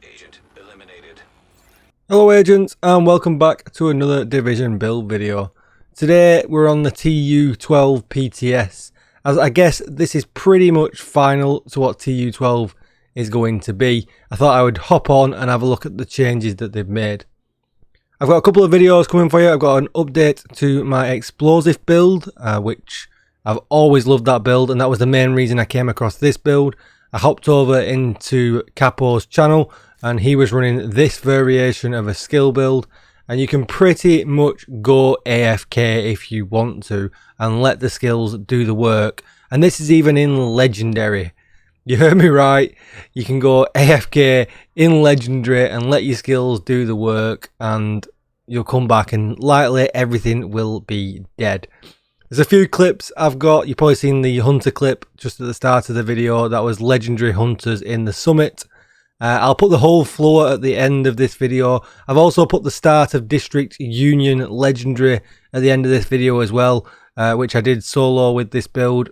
agent eliminated. Hello agents, and welcome back to another Division build video. Today we're on the Tu12 Pts, as I guess this is pretty much final to what Tu12 is going to be. I thought I would hop on and have a look at the changes that they've made. I've got a couple of videos coming for you. I've got an update to my explosive build, which I've always loved that build, and that was the main reason I came across this build. I hopped over into Capo's channel and he was running this variation of a skill build, and you can pretty much go AFK if you want to and let the skills do the work. And this is even in legendary. You heard me right, you can go AFK in legendary and let your skills do the work, and you'll come back and likely everything will be dead. There's a few clips I've got. You've probably seen the hunter clip just at the start of the video. That was legendary hunters in the summit. I'll put the whole floor at the end of this video. I've also put the start of District Union legendary at the end of this video as well, which I did solo with this build.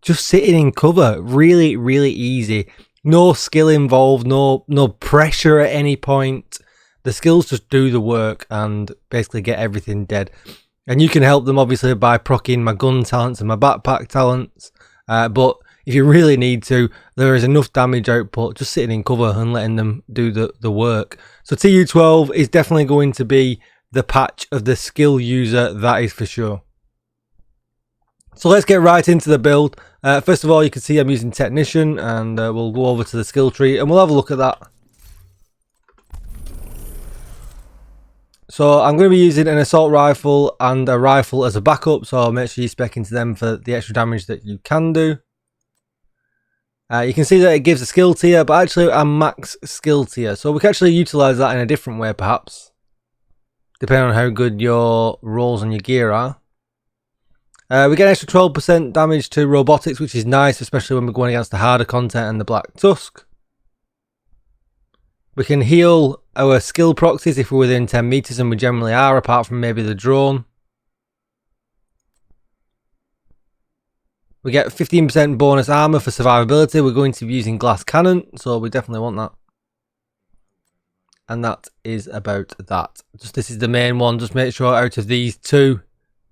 Just sitting in cover, really easy. No skill involved, no pressure at any point. The skills just do the work and basically get everything dead. And you can help them obviously by proccing my gun talents and my backpack talents, but if you really need to, there is enough damage output just sitting in cover and letting them do the work. So Tu12 is definitely going to be the patch of the skill user, that is for sure. So let's get right into the build. First of all, you can see I'm using Technician, and we'll go over to the skill tree and we'll have a look at that. So I'm going to be using an assault rifle and a rifle as a backup, so make sure you spec into them for the extra damage that you can do. You can see that it gives a skill tier, but actually a max skill tier, so we can actually utilise that in a different way perhaps, depending on how good your rolls on your gear are. We get an extra 12% damage to robotics, which is nice, especially when we're going against the harder content and the Black Tusk. We can heal our skill proxies if we're within 10 meters, and we generally are, apart from maybe the drone. We get 15% bonus armor for survivability. We're going to be using glass cannon, so we definitely want that. And that is about that. Just this is the main one. Just make sure out of these two,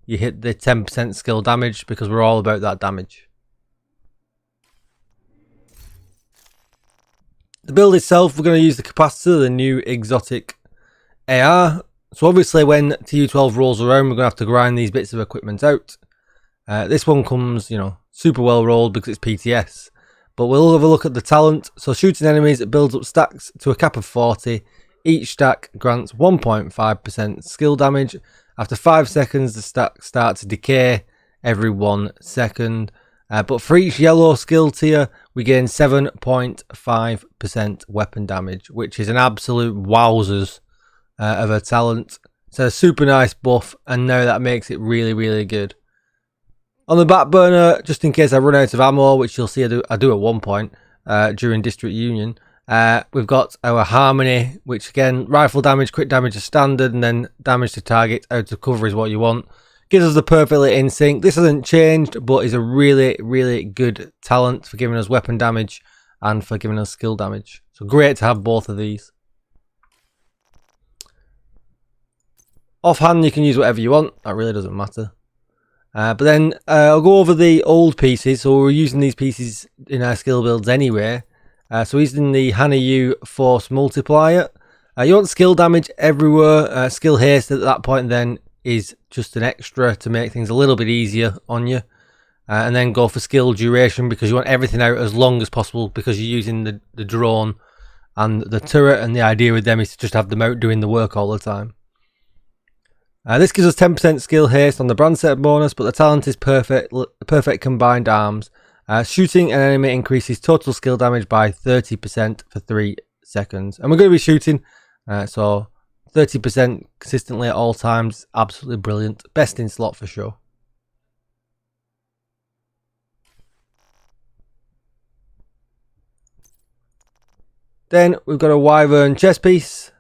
you hit the 10% skill damage, because we're all about that damage. The build itself, we're going to use the capacitor, the new exotic AR. So obviously when Tu12 rolls around, we're going to have to grind these bits of equipment out. This one comes, super well rolled because it's PTS. But we'll have a look at the talent. So shooting enemies, it builds up stacks to a cap of 40. Each stack grants 1.5% skill damage. After 5 seconds, the stack starts to decay every 1 second. But for each yellow skill tier, we gain 7.5% weapon damage, which is an absolute wowzers of a talent. It's a super nice buff, and now that makes it really good. On the back burner, just in case I run out of ammo, which you'll see I do at one point during District Union, we've got our Harmony, which again, rifle damage, crit damage is standard, and then damage to target out of cover is what you want. Gives us the perfectly in sync. This hasn't changed, but is a really good talent for giving us weapon damage and for giving us skill damage. So great to have both of these. Offhand, you can use whatever you want. That really doesn't matter. But then I'll go over the old pieces. So we're using these pieces in our skill builds anyway. So using the Hanayu Force Multiplier. You want skill damage everywhere. Skill haste at that point then is just an extra to make things a little bit easier on you. And then go for skill duration, because you want everything out as long as possible, because you're using the drone and the turret, and the idea with them is to just have them out doing the work all the time. This gives us 10% skill haste on the brand set bonus, but the talent is perfect combined arms. Shooting an enemy increases total skill damage by 30% for 3 seconds. And we're going to be shooting, so 30% consistently at all times, absolutely brilliant. Best in slot for sure. Then we've got a Wyvern chest piece,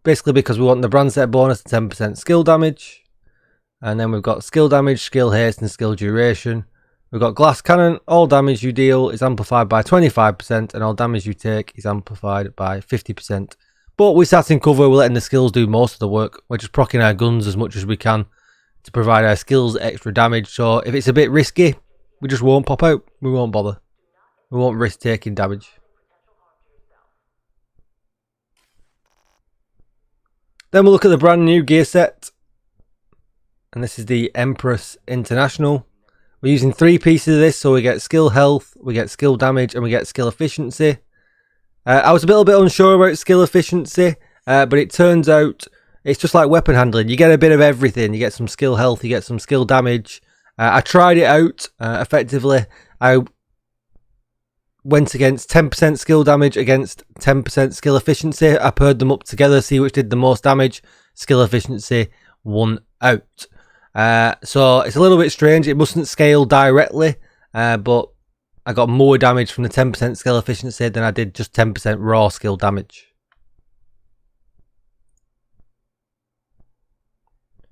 basically because we want the brand set bonus, 10% skill damage. And then we've got skill damage, skill haste, and skill duration. We've got glass cannon. All damage you deal is amplified by 25%, and all damage you take is amplified by 50%. But we sat in cover, we're letting the skills do most of the work. We're just proccing our guns as much as we can to provide our skills extra damage. So if it's a bit risky, we just won't pop out. We won't bother. We won't risk taking damage. Then we'll look at the brand new gear set. And this is the Empress International. We're using 3 pieces of this, so we get skill health, we get skill damage, and we get skill efficiency. I was a little bit unsure about skill efficiency, but it turns out it's just like weapon handling. You get a bit of everything. You get some skill health, you get some skill damage. I tried it out effectively. I went against 10% skill damage against 10% skill efficiency. I paired them up together, see which did the most damage. Skill efficiency won out. So it's a little bit strange. It mustn't scale directly, but I got more damage from the 10% skill efficiency than I did just 10% raw skill damage.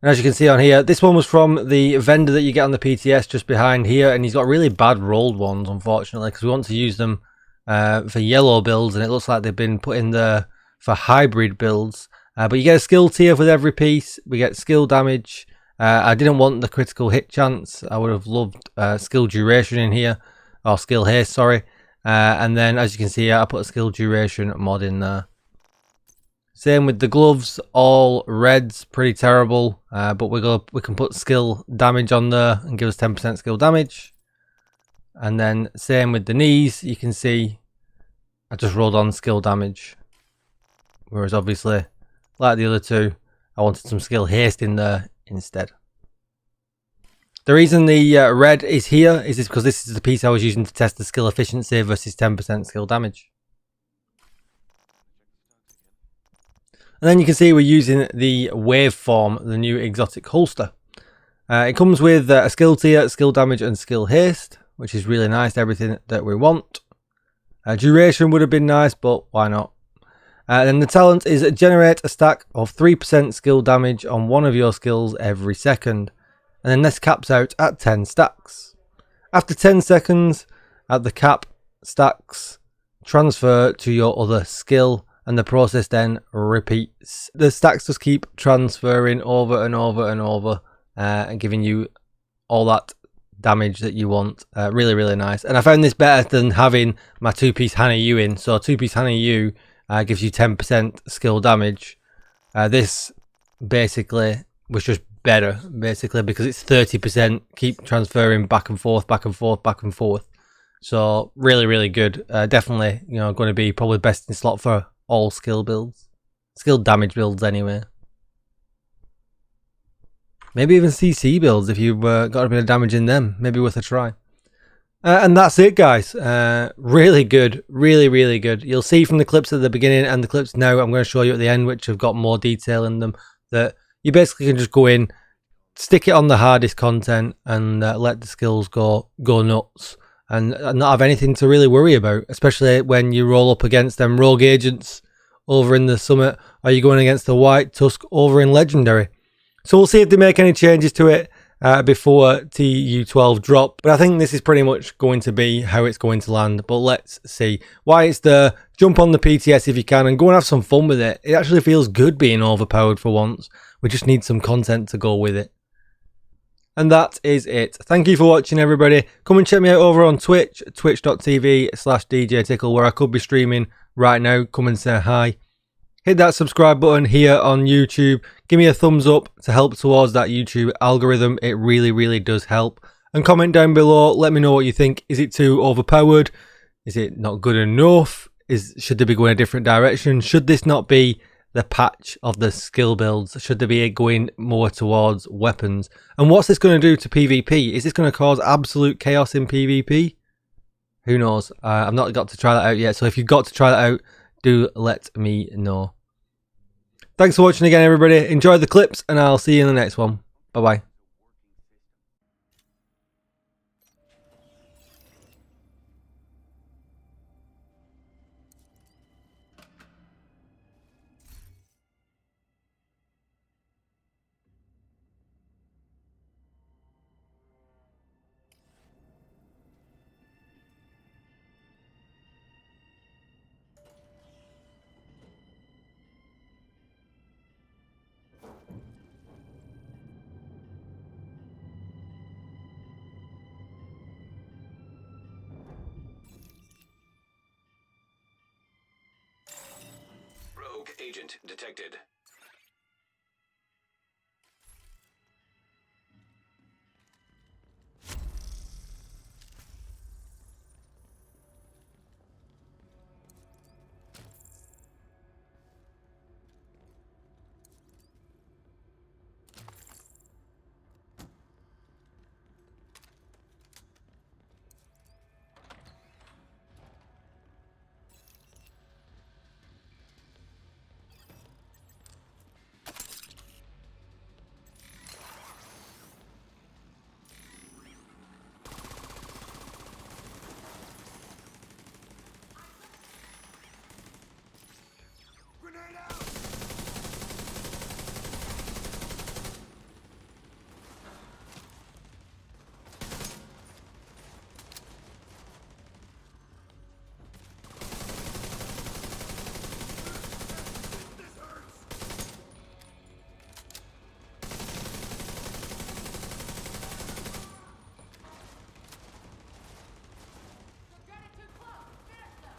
And as you can see on here, this one was from the vendor that you get on the PTS just behind here, and he's got really bad rolled ones, unfortunately, because we want to use them for yellow builds, and it looks like they've been put in there for hybrid builds. But you get a skill tier with every piece. We get skill damage. I didn't want the critical hit chance. I would have loved skill duration in here, or skill haste, sorry. And then, as you can see, I put a skill duration mod in there. Same with the gloves, all reds, pretty terrible. But we can put skill damage on there and give us 10% skill damage. And then same with the knees, you can see I just rolled on skill damage. Whereas obviously, like the other two, I wanted some skill haste in there instead. The reason the red is here is because this is the piece I was using to test the skill efficiency versus 10% skill damage. And then you can see we're using the Waveform, the new exotic holster. It comes with a skill tier, skill damage and skill haste, which is really nice, everything that we want. Duration would have been nice, but why not? Then the talent is generate a stack of 3% skill damage on one of your skills every second. And then this caps out at 10 stacks. After 10 seconds, at the cap, stacks transfer to your other skill, and the process then repeats. The stacks just keep transferring over and over and over, and giving you all that damage that you want. Really, really nice. And I found this better than having my 2-piece Hana U in. So 2-piece Hana U gives you 10% skill damage. This basically was just better, basically, because it's 30%, keep transferring back and forth, back and forth, back and forth. So really, really good. Definitely, you know, going to be probably best in slot for all skill builds, skill damage builds anyway. Maybe even CC builds if you've got a bit of damage in them. Maybe worth a try. And that's it, guys. Really good, really, really good. You'll see from the clips at the beginning and the clips now I'm going to show you at the end, which have got more detail in them, that you basically can just go in, stick it on the hardest content, and let the skills go nuts, and not have anything to really worry about, especially when you roll up against them rogue agents over in the summit, or you're going against the white tusk over in legendary. So we'll see if they make any changes to it before TU12 drop, but I think this is pretty much going to be how it's going to land. But let's see. Why it's there, jump on the PTS if you can and go and have some fun with it. It actually feels good being overpowered for once. We just need some content to go with it. And that is it. Thank you for watching, everybody. Come and check me out over on Twitch, twitch.tv/DJTICKLE, where I could be streaming right now. Come and say hi. Hit that subscribe button here on YouTube. Give me a thumbs up to help towards that YouTube algorithm. It really, really does help. And comment down below. Let me know what you think. Is it too overpowered? Is it not good enough? Should they be going a different direction? Should this not be the patch of the skill builds? Should they be going more towards weapons? And what's this going to do to PvP? Is this going to cause absolute chaos in PvP? Who knows? I've not got to try that out yet. So if you've got to try that out, do let me know. Thanks for watching again, everybody. Enjoy the clips, and I'll see you in the next one. Bye-bye. Rogue agent detected. Grenade out! This hurts! We're getting too close! Finish them!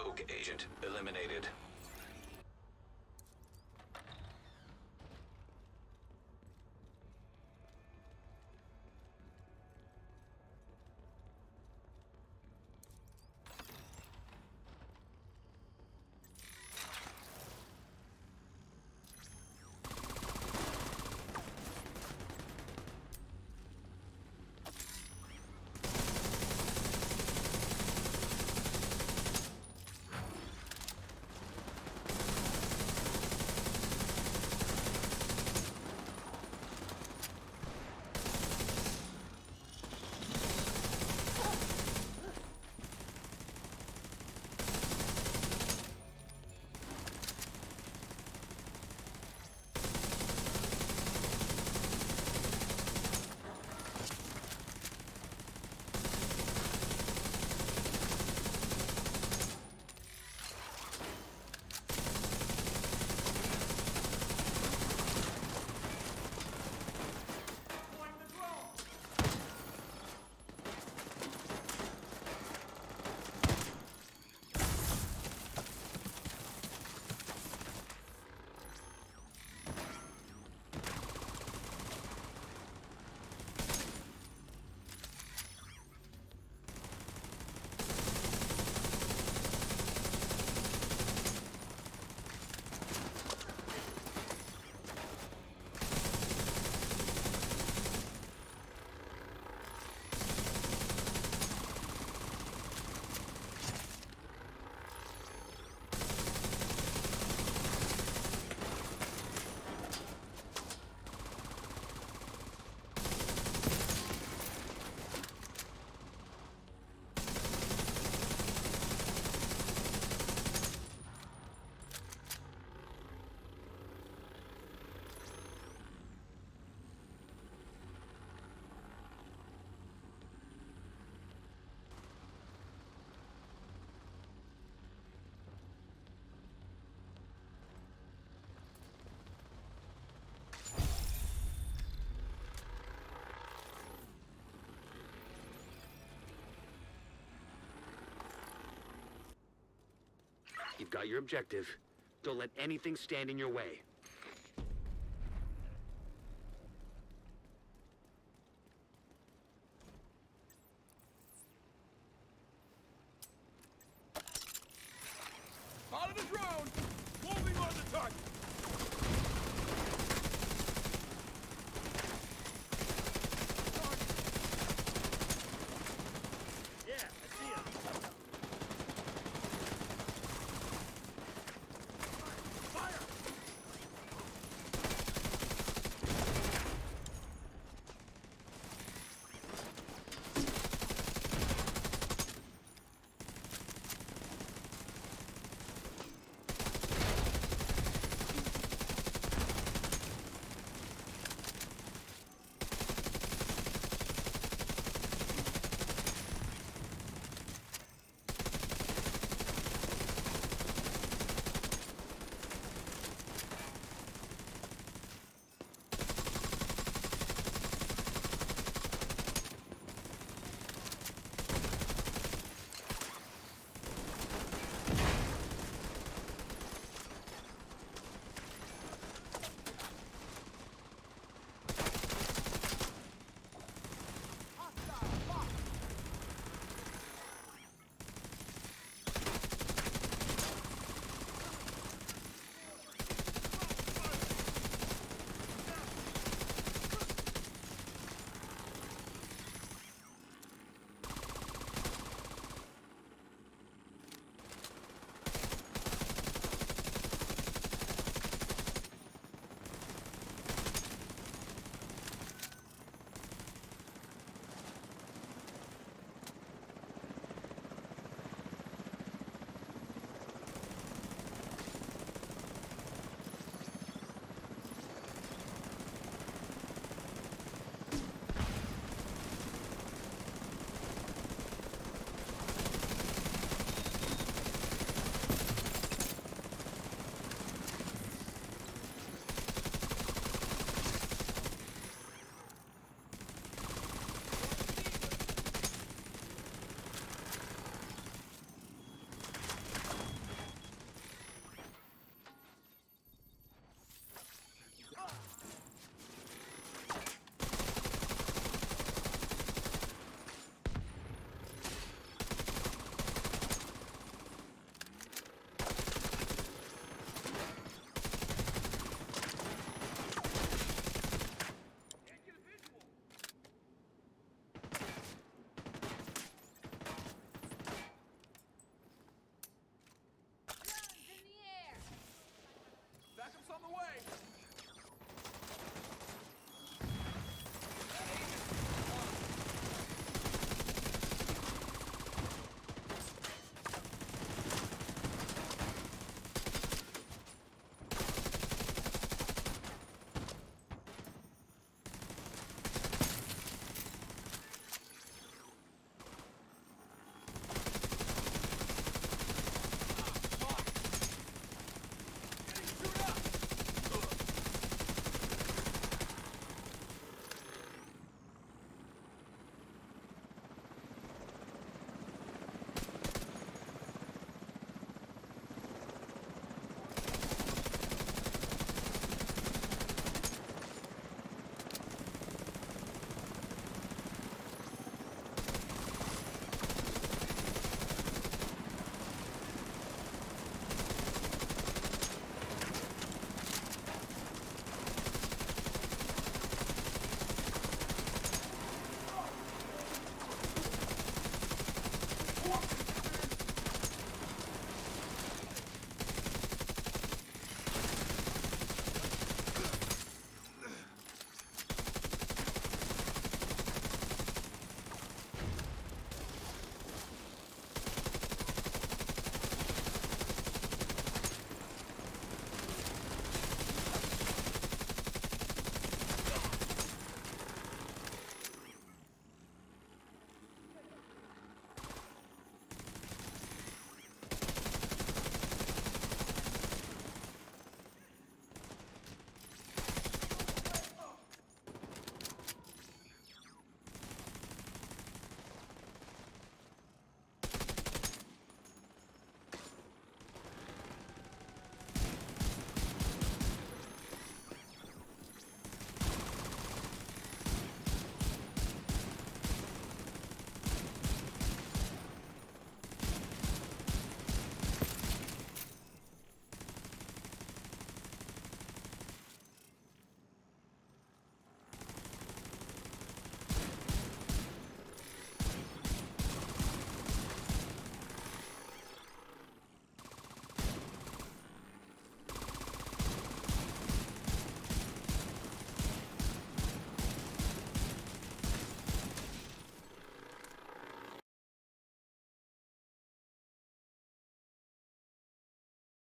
Rogue agent eliminated. You've got your objective. Don't let anything stand in your way. Spotted a drone! Moving on the target!